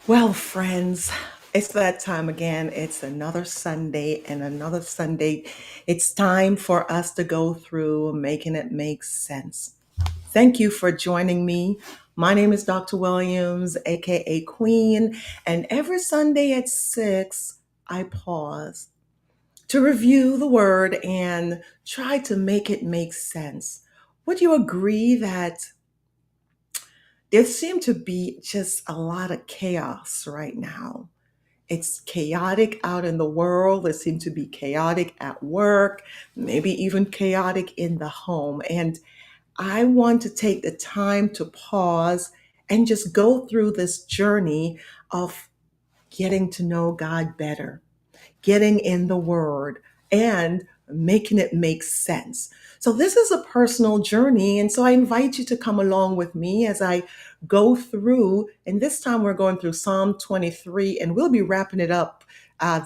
Well, friends, it's that time again. It's another Sunday and another Sunday. It's time for us to go through making it make sense. Thank you for joining me. My name is Dr. Williams, aka Queen, and every Sunday at 6, I pause to review the word and try to make it make sense. Would you agree that there seemed to be just a lot of chaos right now? It's chaotic out in the world. It seems to be chaotic at work, maybe even chaotic in the home. And I want to take the time to pause and just go through this journey of getting to know God better, getting in the Word, and making it make sense. So, this is a personal journey. And so, I invite you to come along with me as I go through. And this time, we're going through Psalm 23, and we'll be wrapping it up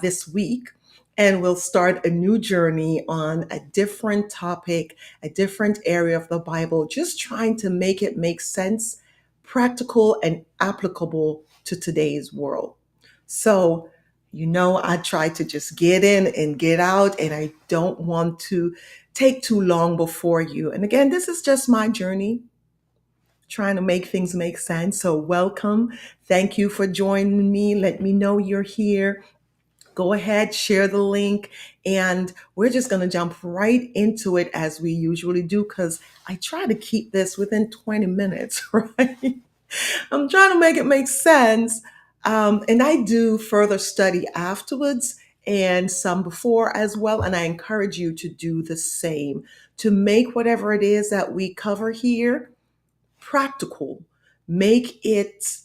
this week. And we'll start a new journey on a different topic, a different area of the Bible, just trying to make it make sense, practical, and applicable to today's world. So, I try to just get in and get out, and I don't want to take too long before you. And again, this is just my journey, trying to make things make sense. So, welcome. Thank you for joining me. Let me know you're here. Go ahead, share the link, and we're just going to jump right into it as we usually do because I try to keep this within 20 minutes, right? I'm trying to make it make sense. And I do further study afterwards and some before as well. And I encourage you to do the same to make whatever it is that we cover here practical, make it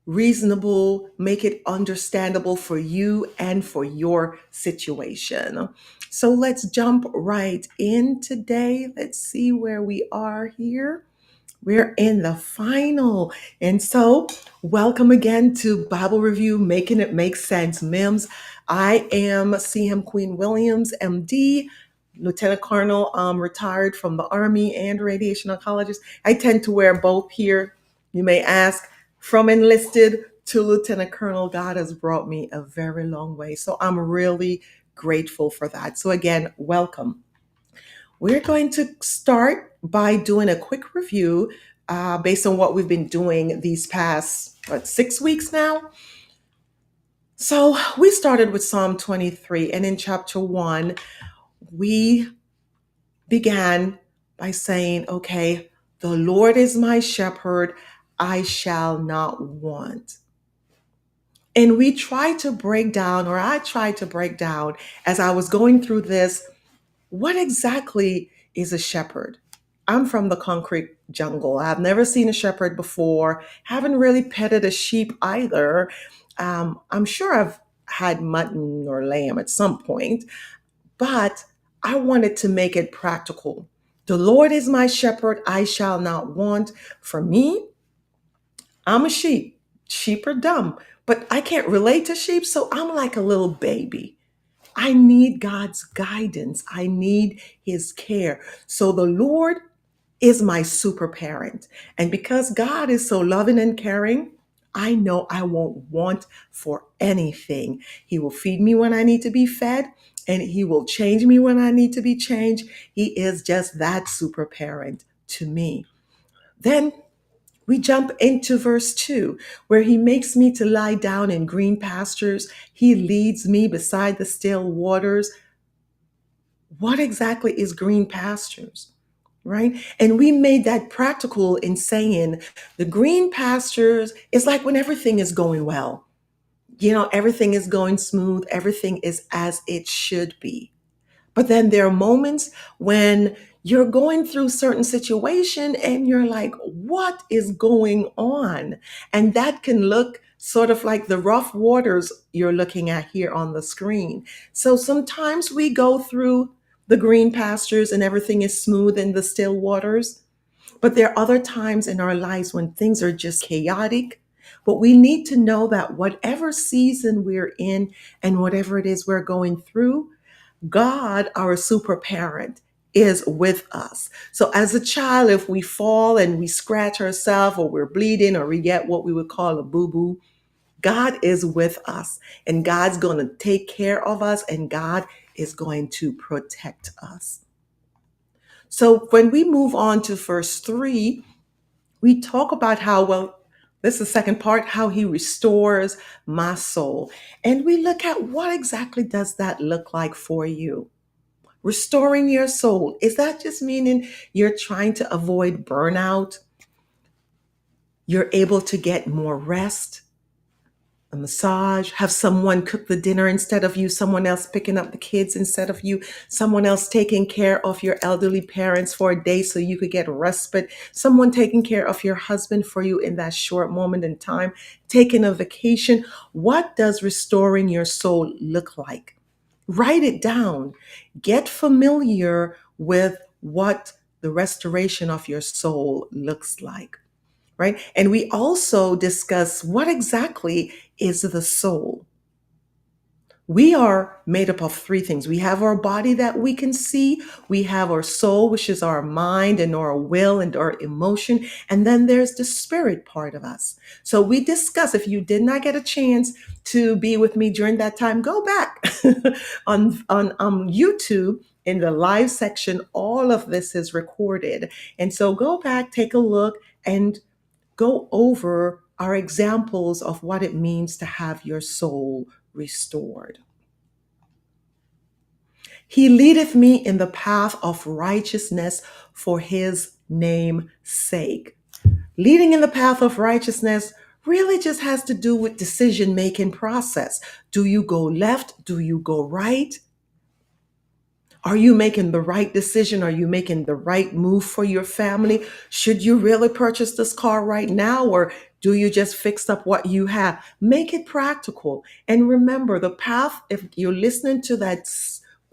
reasonable, make it understandable for you and for your situation. So let's jump right in today. Let's see where we are here. We're in the final. And so, welcome again to Bible Review, Making It Make Sense, MIMS. I am CM Queen Williams, MD, Lieutenant Colonel, retired from the Army and radiation oncologist. I tend to wear both here. You may ask, from enlisted to Lieutenant Colonel, God has brought me a very long way. So, I'm really grateful for that. So, again, welcome. We're going to start by doing a quick review based on what we've been doing these past 6 weeks now. So we started with Psalm 23, and in chapter 1, we began by saying, okay, the Lord is my shepherd, I shall not want. And we tried to break down, or I tried to break down as I was going through this, what exactly is a shepherd? I'm from the concrete jungle. I've never seen a shepherd before, haven't really petted a sheep either. I'm sure I've had mutton or lamb at some point, but I wanted to make it practical. The Lord is my shepherd, I shall not want. For me, I'm a sheep. Sheep are dumb, but I can't relate to sheep, so I'm like a little baby. I need God's guidance. I need his care. So the Lord is my super parent. And because God is so loving and caring, I know I won't want for anything. He will feed me when I need to be fed, and he will change me when I need to be changed. He is just that super parent to me. Then we jump into verse 2, where he makes me to lie down in green pastures. He leads me beside the still waters. What exactly is green pastures? Right? And we made that practical in saying the green pastures is like when everything is going well. Everything is going smooth, everything is as it should be. But then there are moments when you're going through certain situation and you're like, what is going on? And that can look sort of like the rough waters you're looking at here on the screen. So sometimes we go through the green pastures and everything is smooth in the still waters. But there are other times in our lives when things are just chaotic. But we need to know that whatever season we're in and whatever it is we're going through, God, our super parent, is with us. So as a child, if we fall and we scratch ourselves or we're bleeding or we get what we would call a boo-boo, God is with us, and God's going to take care of us, and God is going to protect us. So when we move on to verse 3, we talk about how, well, this is the second part, how he restores my soul. And we look at what exactly does that look like for you? Restoring your soul. Is that just meaning you're trying to avoid burnout? You're able to get more rest, a massage, have someone cook the dinner instead of you, someone else picking up the kids instead of you, someone else taking care of your elderly parents for a day so you could get respite, someone taking care of your husband for you in that short moment in time, taking a vacation. What does restoring your soul look like? Write it down. Get familiar with what the restoration of your soul looks like, right? And we also discuss what exactly is the soul. We are made up of three things. We have our body that we can see. We have our soul, which is our mind and our will and our emotion. And then there's the spirit part of us. So we discuss, if you did not get a chance to be with me during that time, go back on YouTube in the live section. All of this is recorded. And so go back, take a look, and go over our examples of what it means to have your soul restored. He leadeth me in the path of righteousness for his name's sake. Leading in the path of righteousness really just has to do with decision making process. Do you go left? Do you go right? Are you making the right decision? Are you making the right move for your family? Should you really purchase this car right now, or do you just fix up what you have? Make it practical. And remember, the path, if you're listening to that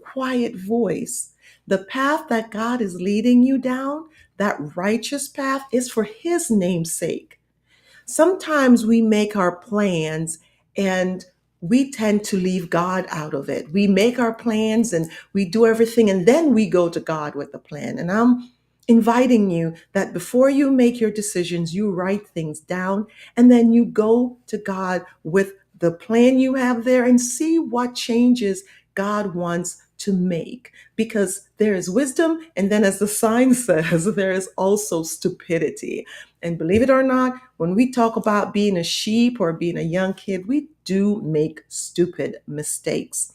quiet voice, the path that God is leading you down, that righteous path, is for his name's sake. Sometimes we make our plans and we tend to leave God out of it. We make our plans and we do everything, and then we go to God with the plan. And I'm inviting you that before you make your decisions, you write things down and then you go to God with the plan you have there and see what changes God wants to make. Because there is wisdom, and then, as the sign says, there is also stupidity. And believe it or not, when we talk about being a sheep or being a young kid, we do make stupid mistakes.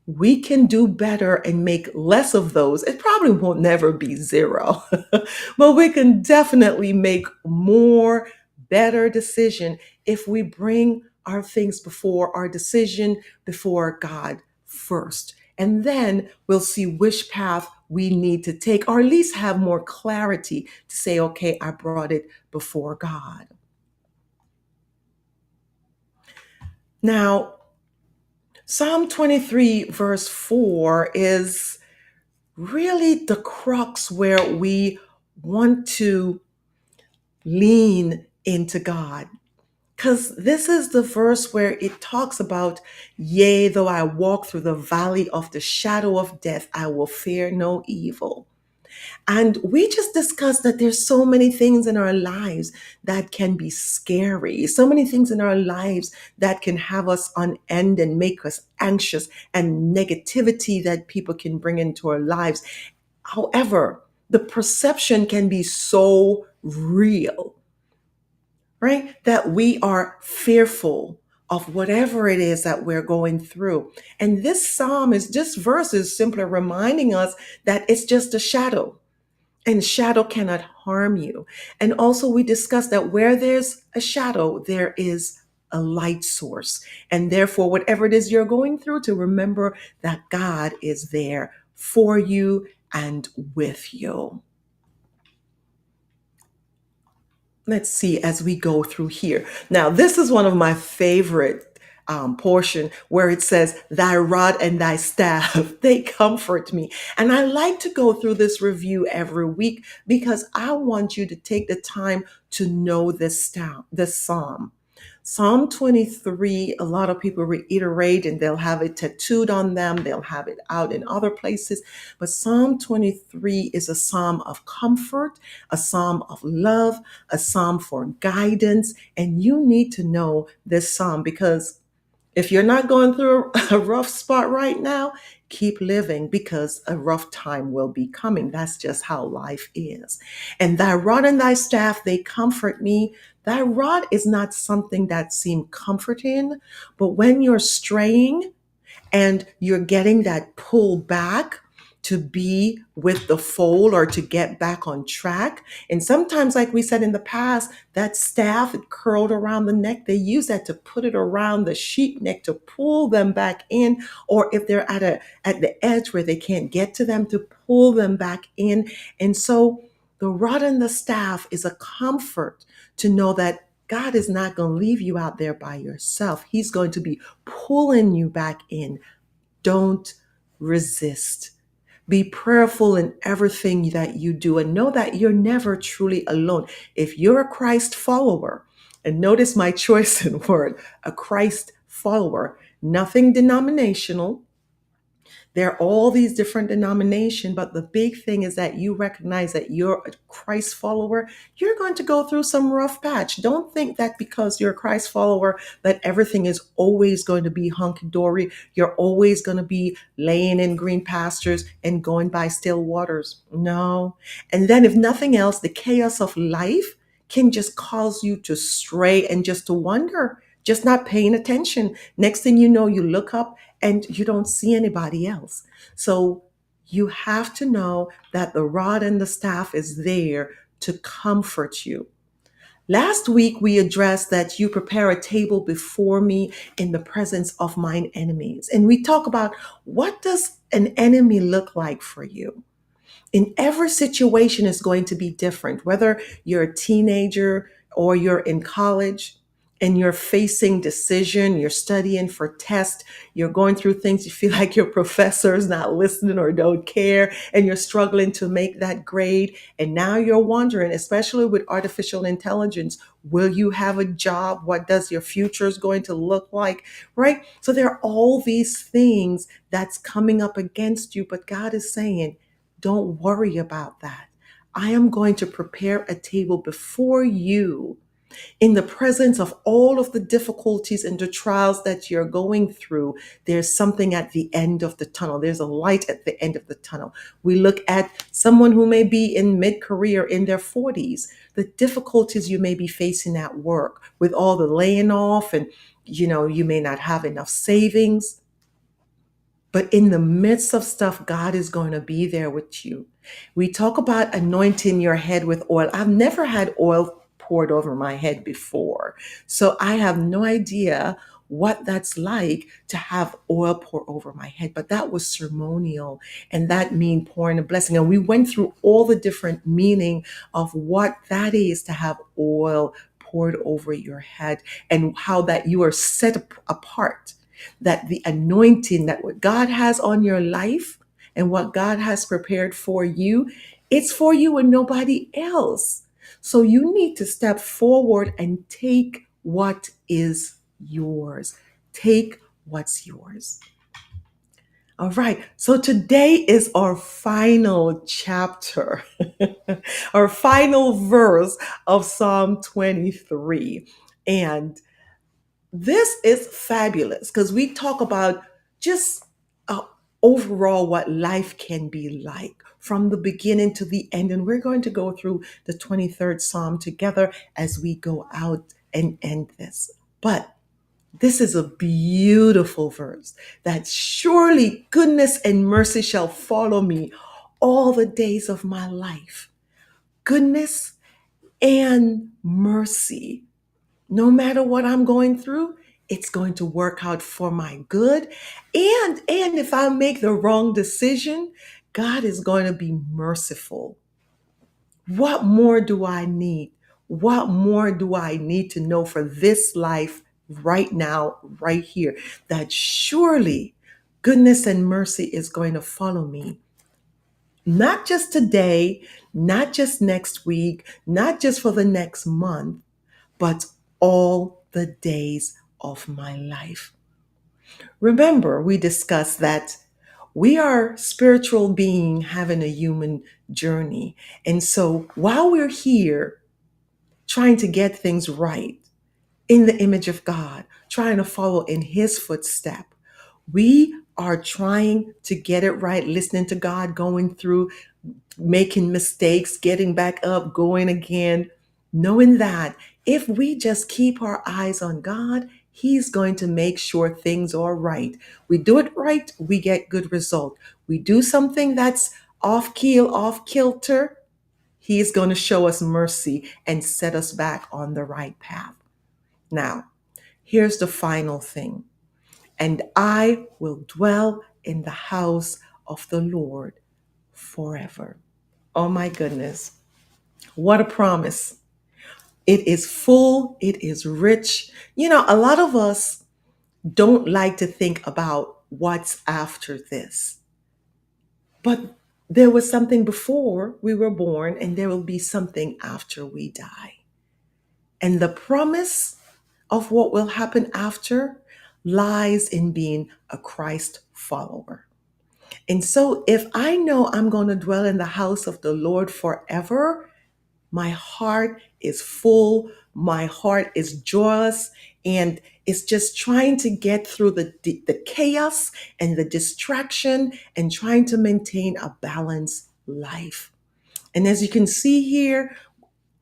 We can do better and make less of those. It probably won't never be zero, but we can definitely make more better decision if we bring our things before our decision before God first. And then we'll see which path we need to take, or at least have more clarity to say, okay, I brought it before God. Now, Psalm 23, verse 4 is really the crux where we want to lean into God. Because this is the verse where it talks about, yea, though I walk through the valley of the shadow of death, I will fear no evil. And we just discussed that there's so many things in our lives that can be scary, so many things in our lives that can have us on end and make us anxious, and negativity that people can bring into our lives. However, the perception can be so real, right? That we are fearful of whatever it is that we're going through. And this verse is simply reminding us that it's just a shadow, and shadow cannot harm you. And also, we discussed that where there's a shadow, there is a light source. And therefore, whatever it is you're going through, to remember that God is there for you and with you. Let's see as we go through here. Now, this is one of my favorite portion where it says, thy rod and thy staff, they comfort me. And I like to go through this review every week because I want you to take the time to know this psalm. Psalm 23, a lot of people reiterate and they'll have it tattooed on them, they'll have it out in other places. But Psalm 23 is a psalm of comfort, a psalm of love, a psalm for guidance. And you need to know this psalm because if you're not going through a rough spot right now, keep living because a rough time will be coming. That's just how life is. And thy rod and thy staff, they comfort me. Thy rod is not something that seems comforting, but when you're straying, and you're getting that pull back to be with the fold or to get back on track. And sometimes, like we said in the past, that staff curled around the neck, they use that to put it around the sheep neck to pull them back in, or if they're at the edge where they can't get to them, to pull them back in. And so the rod and the staff is a comfort to know that God is not going to leave you out there by yourself. He's going to be pulling you back in. Don't resist. Be prayerful in everything that you do and know that you're never truly alone. If you're a Christ follower, and notice my choice in word, a Christ follower, nothing denominational, there are all these different denominations, but the big thing is that you recognize that you're a Christ follower. You're going to go through some rough patch. Don't think that because you're a Christ follower that everything is always going to be hunky-dory. You're always going to be laying in green pastures and going by still waters. No. And then if nothing else, the chaos of life can just cause you to stray and just to wonder, just not paying attention. Next thing you know, you look up and you don't see anybody else. So you have to know that the rod and the staff is there to comfort you. Last week, we addressed that you prepare a table before me in the presence of mine enemies. And we talk about what does an enemy look like for you? In every situation is going to be different, whether you're a teenager or you're in college and you're facing decision, you're studying for test, you're going through things, you feel like your professor is not listening or don't care, and you're struggling to make that grade. And now you're wondering, especially with artificial intelligence, will you have a job? What does your future is going to look like? Right? So there are all these things that's coming up against you, but God is saying, don't worry about that. I am going to prepare a table before you in the presence of all of the difficulties and the trials that you're going through. There's something at the end of the tunnel. There's a light at the end of the tunnel. We look at someone who may be in mid-career in their 40s, the difficulties you may be facing at work with all the laying off and you may not have enough savings. But in the midst of stuff, God is going to be there with you. We talk about anointing your head with oil. I've never had oil poured over my head before. So I have no idea what that's like to have oil pour over my head. But that was ceremonial, and that mean pouring a blessing. And we went through all the different meaning of what that is to have oil poured over your head and how that you are set apart, that the anointing that what God has on your life and what God has prepared for you, it's for you and nobody else. So you need to step forward and take what is yours. Take what's yours. All right. So today is our final chapter, our final verse of Psalm 23. And this is fabulous because we talk about just uh, overall what life can be like from the beginning to the end. And we're going to go through the 23rd Psalm together as we go out and end this. But this is a beautiful verse that surely goodness and mercy shall follow me all the days of my life. Goodness and mercy. No matter what I'm going through, it's going to work out for my good. And if I make the wrong decision, God is going to be merciful. What more do I need? What more do I need to know for this life right now, right here? That surely goodness and mercy is going to follow me. Not just today, not just next week, not just for the next month, but all the days of my life. Remember, we discussed that we are spiritual being having a human journey. And so while we're here trying to get things right in the image of God, trying to follow in his footstep, we are trying to get it right, listening to God, going through, making mistakes, getting back up, going again, knowing that if we just keep our eyes on God, he's going to make sure things are right. We do it right, we get good result. We do something that's off keel, off kilter, he's going to show us mercy and set us back on the right path. Now, here's the final thing. And I will dwell in the house of the Lord forever. Oh my goodness. What a promise. It is full, it is rich. You know, a lot of us don't like to think about what's after this. But there was something before we were born, and there will be something after we die. And the promise of what will happen after lies in being a Christ follower. And so, if I know I'm going to dwell in the house of the Lord forever, my heart is full, my heart is joyous, and it's just trying to get through the chaos and the distraction and trying to maintain a balanced life. And as you can see here,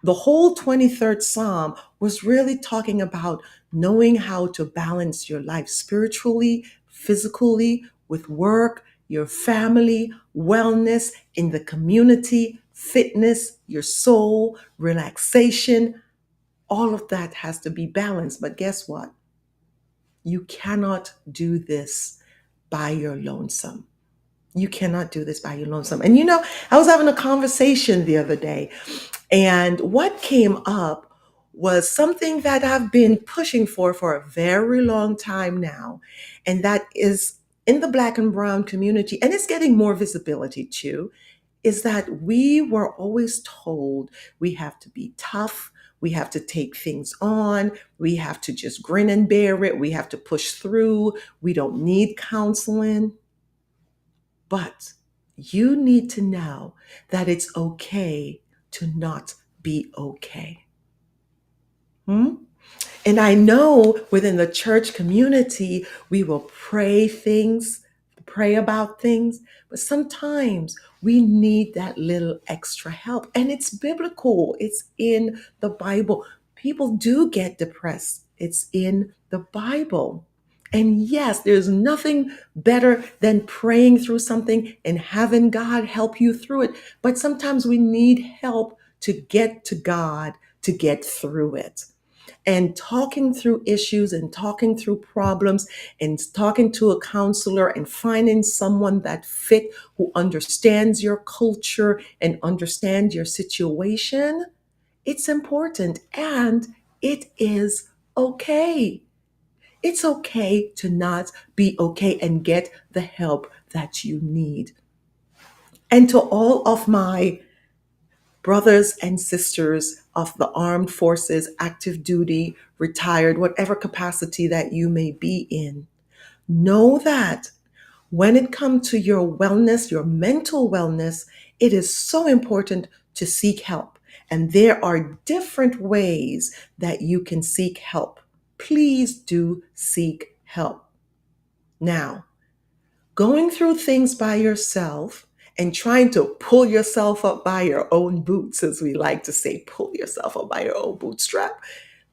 the whole 23rd Psalm was really talking about knowing how to balance your life spiritually, physically, with work, your family, wellness, in the community, fitness, your soul, relaxation. All of that has to be balanced. But guess what? You cannot do this by your lonesome. You cannot do this by your lonesome. And you know, I was having a conversation the other day, and what came up was something that I've been pushing for a very long time now. And that is in the Black and Brown community, and it's getting more visibility too, is that we were always told we have to be tough. We have to take things on. We have to just grin and bear it. We have to push through. We don't need counseling. But you need to know that it's okay to not be okay. Hmm? And I know within the church community, we will pray about things, but sometimes we need that little extra help. And it's biblical, it's in the Bible. People do get depressed, it's in the Bible. And yes, there's nothing better than praying through something and having God help you through it. But sometimes we need help to get to God to get through it, and talking through issues and talking through problems and talking to a counselor and finding someone that fit, who understands your culture and understands your situation. It's important, and it is okay. It's okay to not be okay and get the help that you need. And to all of my brothers and sisters of the armed forces, active duty, retired, whatever capacity that you may be in, know that when it comes to your wellness, your mental wellness, it is so important to seek help. And there are different ways that you can seek help. Please do seek help. Now, going through things by yourself and trying to pull yourself up by your own boots, as we like to say, pull yourself up by your own bootstrap,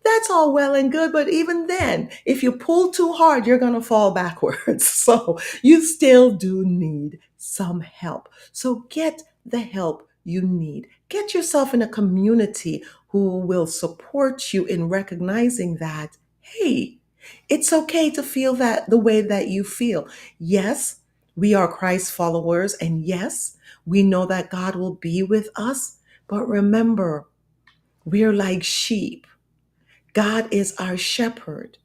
that's all well and good. But even then, if you pull too hard, you're going to fall backwards. So you still do need some help. So get the help you need. Get yourself in a community who will support you in recognizing that, hey, it's okay to feel that the way that you feel. Yes, we are Christ followers, and yes, we know that God will be with us. But remember, we're like sheep. God is our shepherd.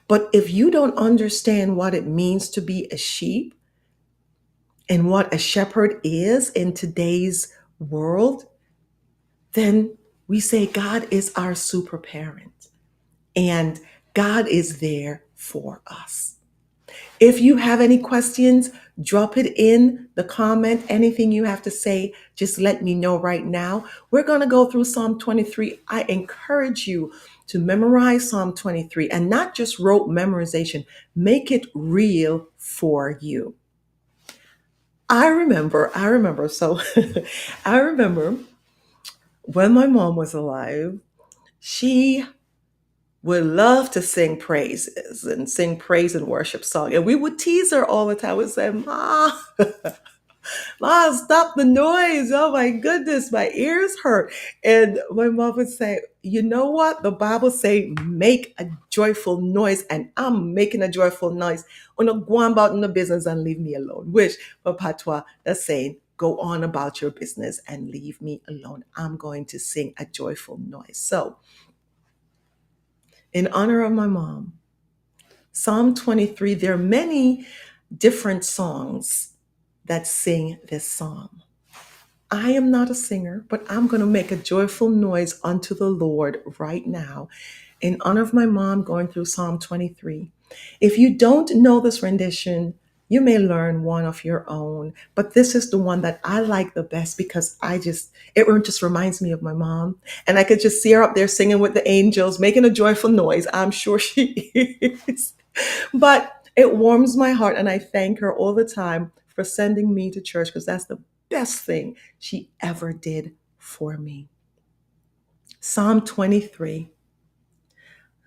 But if you don't understand what it means to be a sheep and what a shepherd is in today's world, then we say God is our super parent. And God is there for us. If you have any questions, drop it in the comment. Anything you have to say, just let me know right now. We're going to go through Psalm 23. I encourage you to memorize Psalm 23 and not just rote memorization, make it real for you. So I remember when my mom was alive, she would love to sing praises and sing praise and worship song. And we would tease her all the time. We'd say, Ma, Ma, stop the noise. Oh my goodness, my ears hurt. And my mom would say, you know what? The Bible say, make a joyful noise. And I'm making a joyful noise. Una go on about in the business and leave me alone. Which, for patois, that's saying, go on about your business and leave me alone. I'm going to sing a joyful noise. So, in honor of my mom, Psalm 23, there are many different songs that sing this psalm. I am not a singer, but I'm going to make a joyful noise unto the Lord right now in honor of my mom going through Psalm 23. If you don't know this rendition, you may learn one of your own, but this is the one that I like the best because it just reminds me of my mom. And I could just see her up there singing with the angels, making a joyful noise. I'm sure she is. But it warms my heart, and I thank her all the time for sending me to church because that's the best thing she ever did for me. Psalm 23.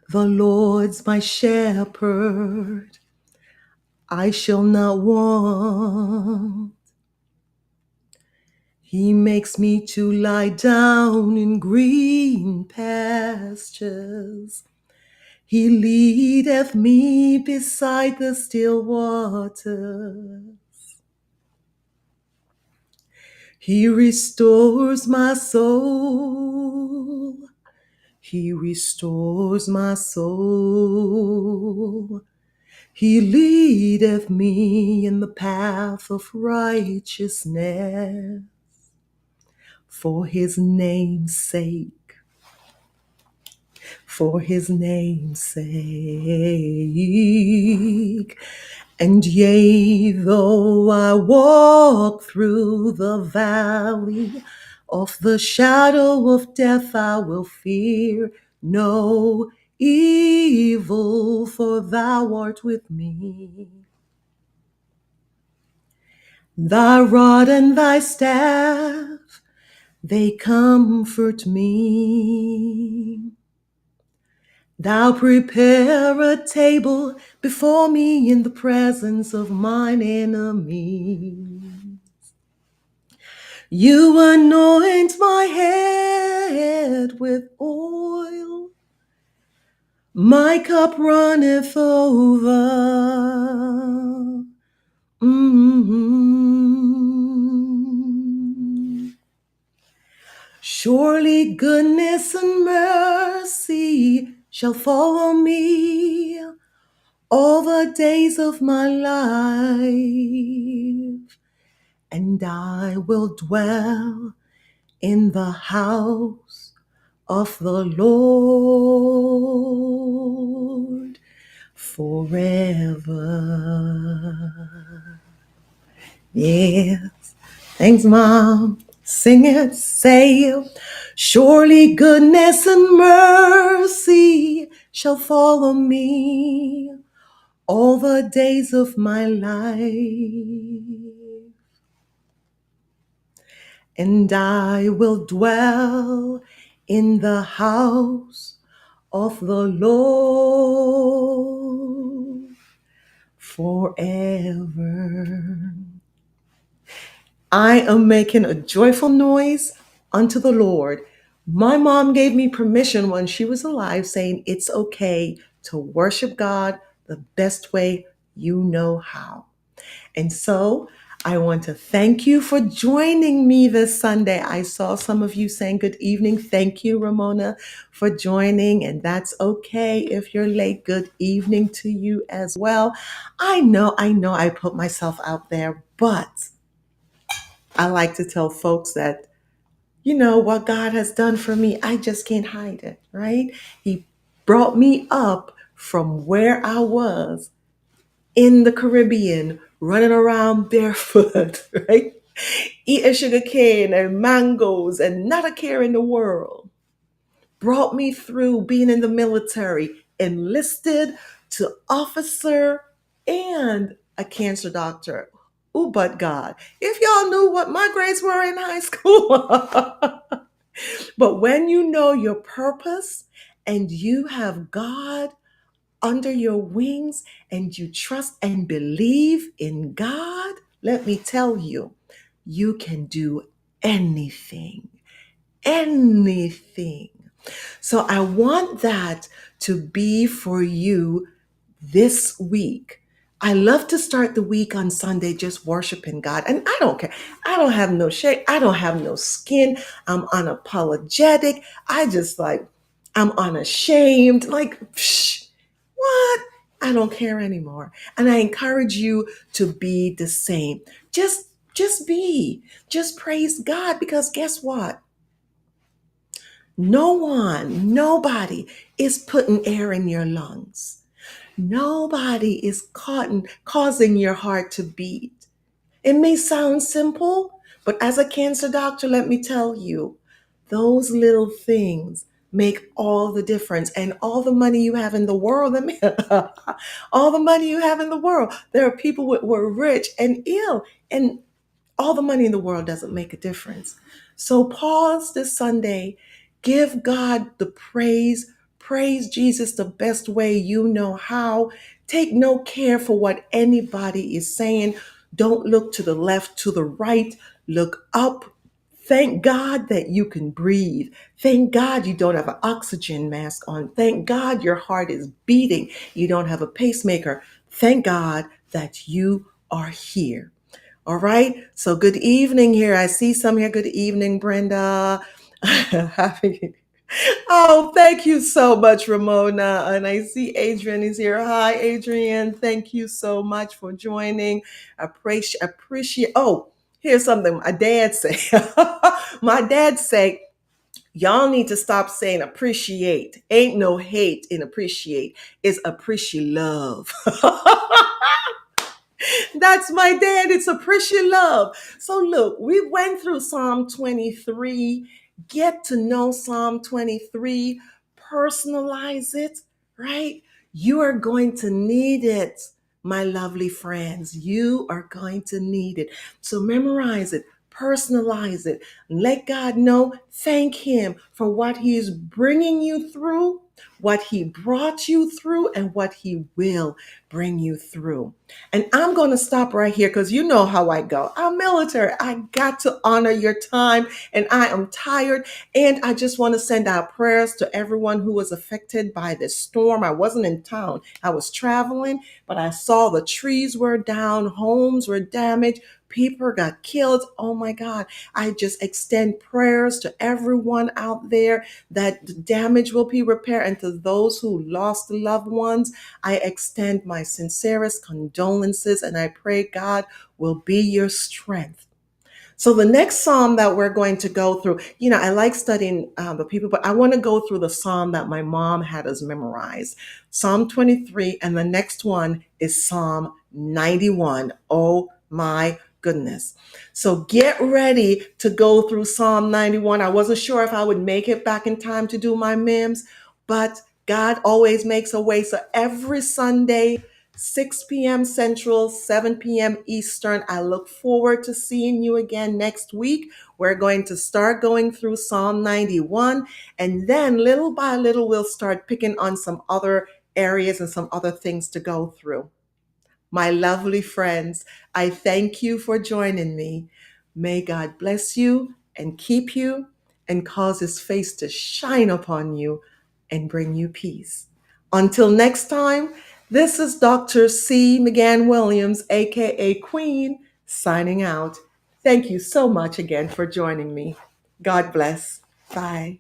The Lord's my shepherd, I shall not want. He makes me to lie down in green pastures. He leadeth me beside the still waters. He restores my soul. He restores my soul. He leadeth me in the path of righteousness for his name's sake. For his name's sake. And yea, though I walk through the valley of the shadow of death, I will fear no evil, for thou art with me. Thy rod and thy staff, they comfort me. Thou prepare a table before me in the presence of mine enemies. You anoint my head with oil. My cup runneth over. Surely goodness and mercy shall follow me all the days of my life, and I will dwell in the house of the Lord forever. Yes. Thanks, Mom. Sing it, say it. Surely goodness and mercy shall follow me all the days of my life, and I will dwell in the house of the Lord forever. I am making a joyful noise unto the Lord. My mom gave me permission when she was alive, saying it's okay to worship God the best way you know how. And so I want to thank you for joining me this Sunday. I saw some of you saying good evening. Thank you, Ramona, for joining. And that's okay if you're late. Good evening to you as well. I know I put myself out there, but I like to tell folks that, what God has done for me, I just can't hide it, right? He brought me up from where I was in the Caribbean, running around barefoot, right? Eating sugar cane and mangoes and not a care in the world, brought me through being in the military, enlisted to officer and a cancer doctor. Oh, but God, if y'all knew what my grades were in high school. But when you know your purpose and you have God under your wings and you trust and believe in God, let me tell you, you can do anything, anything. So I want that to be for you this week. I love to start the week on Sunday just worshiping God. And I don't care. I don't have no shame. I don't have no skin. I'm unapologetic. I just like, I'm unashamed. Like, psh, what? I don't care anymore. And I encourage you to be the same. Just be. Just praise God because guess what? No one, nobody is putting air in your lungs. Nobody is causing your heart to beat. It may sound simple, but as a cancer doctor, let me tell you, those little things make all the difference. And all the money you have in the world, all the money you have in the world, there are people who are rich and ill, and all the money in the world doesn't make a difference. So pause this Sunday, give God the praise, praise Jesus the best way you know how. Take no care for what anybody is saying. Don't look to the left, to the right. Look up. Thank God that you can breathe. Thank God you don't have an oxygen mask on. Thank God your heart is beating. You don't have a pacemaker. Thank God that you are here. All right. So good evening here. I see some here. Good evening, Brenda. Happy. Oh, thank you so much, Ramona. And I see Adrian is here. Hi, Adrian. Thank you so much for joining. Appreciate. Oh, here's something my dad say. My dad say, y'all need to stop saying appreciate. Ain't no hate in appreciate. It's appreciate love. That's my dad. It's appreciate love. So look, we went through Psalm 23. Get to know Psalm 23. Personalize it, right? You are going to need it, my lovely friends. You are going to need it. So memorize it. Personalize it. Let God know. Thank Him for what He is bringing you through, what He brought you through, and what He will bring you through. And I'm going to stop right here because you know how I go. I'm military. I got to honor your time and I am tired. And I just want to send out prayers to everyone who was affected by this storm. I wasn't in town. I was traveling, but I saw the trees were down, homes were damaged, people got killed. Oh my God. I just extend prayers to everyone out there that the damage will be repaired. And to those who lost loved ones, I extend my sincerest condolences and I pray God will be your strength. So the next psalm that we're going to go through, I like studying the people, but I want to go through the psalm that my mom had us memorize, Psalm 23, and the next one is Psalm 91. Oh my goodness. So get ready to go through Psalm 91. I wasn't sure if I would make it back in time to do my MIMS, but God always makes a way. So every Sunday, 6 p.m. Central, 7 p.m. Eastern. I look forward to seeing you again next week. We're going to start going through Psalm 91, and then little by little, we'll start picking on some other areas and some other things to go through. My lovely friends, I thank you for joining me. May God bless you and keep you and cause His face to shine upon you and bring you peace. Until next time, this is Dr. C. McGann Williams, aka Queen, signing out. Thank you so much again for joining me. God bless. Bye.